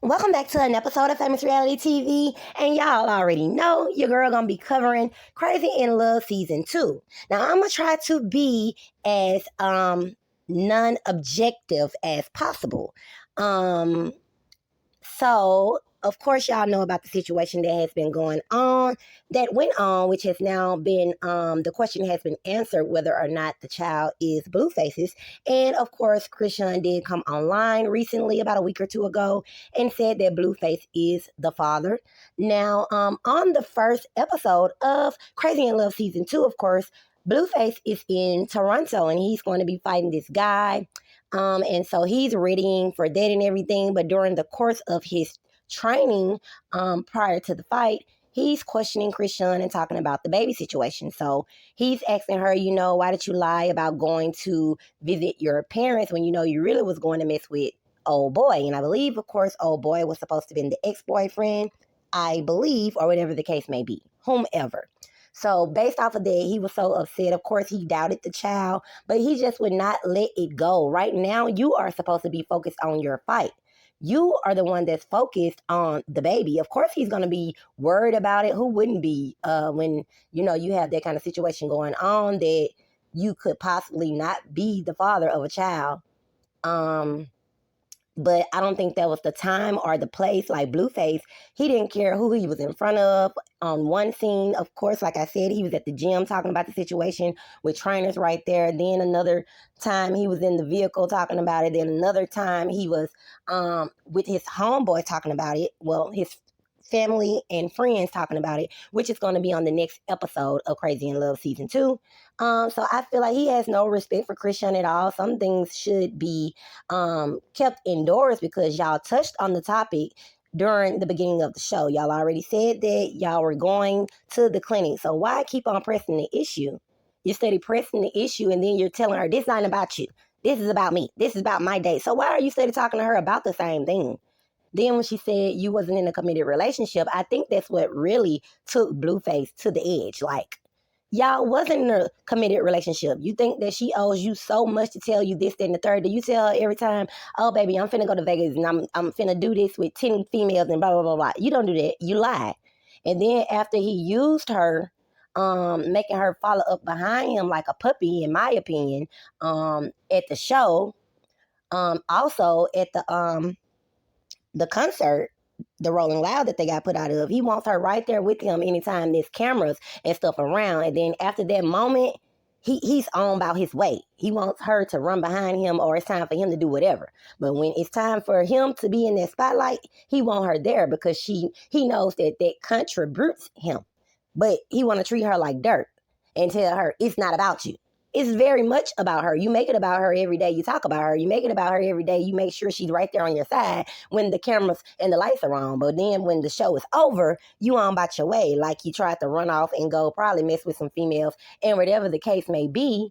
Welcome back to an episode of Famous Reality TV. And y'all already know your girl gonna be covering Crazy in Love Season 2. Now I'm gonna try to be as non-objective as possible. Um so, of course, y'all know about the situation that has been going on, that went on, which has now been, the question has been answered whether or not the child is Blueface's. And, of course, Chrisean did come online recently, about a week or two ago, and said that Blueface is the father. Now, on the first episode of Crazy in Love Season 2, of course, Blueface is in Toronto, and he's going to be fighting this guy. And so he's readying for that and everything. But during the course of his training, prior to the fight, he's questioning Chrisean and talking about the baby situation. So he's asking her, why did you lie about going to visit your parents when you really was going to mess with old boy? And I believe, of course, old boy was supposed to be the ex-boyfriend, I believe, or whatever the case may be, whomever. So based off of that, he was so upset. Of course, he doubted the child, but he just would not let it go. Right now, you are supposed to be focused on your fight. You are the one that's focused on the baby. Of course, he's going to be worried about it. Who wouldn't be when, you have that kind of situation going on that you could possibly not be the father of a child. But I don't think that was the time or the place. Like Blueface, he didn't care who he was in front of. On one scene, of course, like I said, he was at the gym talking about the situation with trainers right there. Then another time he was in the vehicle talking about it. Then another time he was with his homeboy talking about it. Well, his family and friends talking about it, which is going to be on the next episode of Crazy in Love Season 2. So I feel like he has no respect for Chrisean at all. Some things should be kept indoors because y'all touched on the topic during the beginning of the show. Y'all already said that y'all were going to the clinic. So why keep on pressing the issue? You steady pressing the issue and then you're telling her, this not about you. This is about me. This is about my date. So why are you steady talking to her about the same thing? Then when she said you wasn't in a committed relationship, I think that's what really took Blueface to the edge. Like, y'all wasn't in a committed relationship. You think that she owes you so much to tell you this, that, and the third. Do you tell her every time, oh, baby, I'm finna go to Vegas and I'm finna do this with 10 females and blah, blah, blah, blah. You don't do that. You lie. And then after he used her, making her follow up behind him like a puppy, in my opinion, at the show, also at the concert, the Rolling Loud that they got put out of, he wants her right there with him anytime there's cameras and stuff around. And then after that moment, he's on about his way. He wants her to run behind him or it's time for him to do whatever. But when it's time for him to be in that spotlight, he want her there because he knows that contributes him. But he want to treat her like dirt and tell her it's not about you. It's very much about her. You make it about her every day. You talk about her. You make it about her every day. You make sure she's right there on your side when the cameras and the lights are on. But then when the show is over, you on about your way. Like you tried to run off and go probably mess with some females and whatever the case may be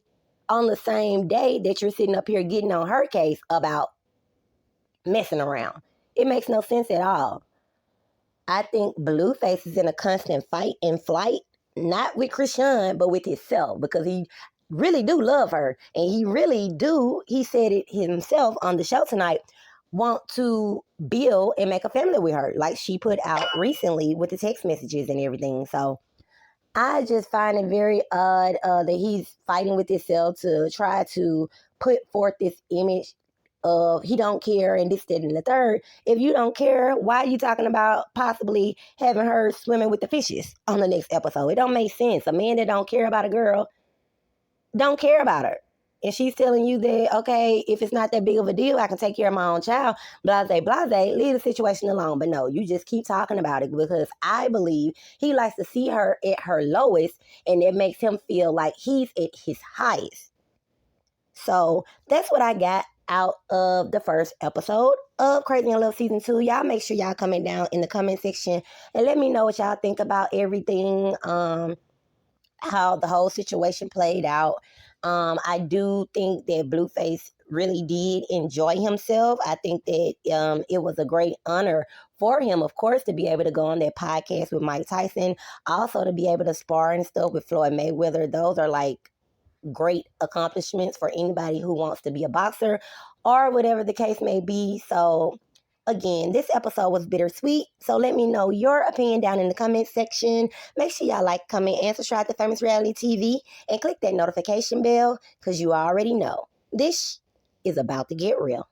on the same day that you're sitting up here getting on her case about messing around. It makes no sense at all. I think Blueface is in a constant fight and flight, not with Chrisean, but with himself because he really do love her. And he really do, he said it himself on the show tonight, want to build and make a family with her, like she put out recently with the text messages and everything. So I just find it very odd that he's fighting with himself to try to put forth this image of he don't care and this, that, and the third. If you don't care, why are you talking about possibly having her swimming with the fishes on the next episode? It don't make sense. A man that don't care about a girl don't care about her. And she's telling you that, okay, if it's not that big of a deal, I can take care of my own child, blase, blase, leave the situation alone. But no, you just keep talking about it because I believe he likes to see her at her lowest and it makes him feel like he's at his highest. So that's what I got out of the first episode of Crazy in Love Season 2. Y'all make sure y'all comment down in the comment section and let me know what y'all think about everything, how the whole situation played out. I do think that Blueface really did enjoy himself. I think that it was a great honor for him, of course, to be able to go on that podcast with Mike Tyson, also to be able to spar and stuff with Floyd Mayweather. Those are like great accomplishments for anybody who wants to be a boxer or whatever the case may be. So Again, this episode was bittersweet, so let me know your opinion down in the comment section. Make sure y'all like, comment, and subscribe to Famous Reality TV, and click that notification bell because you already know this is about to get real.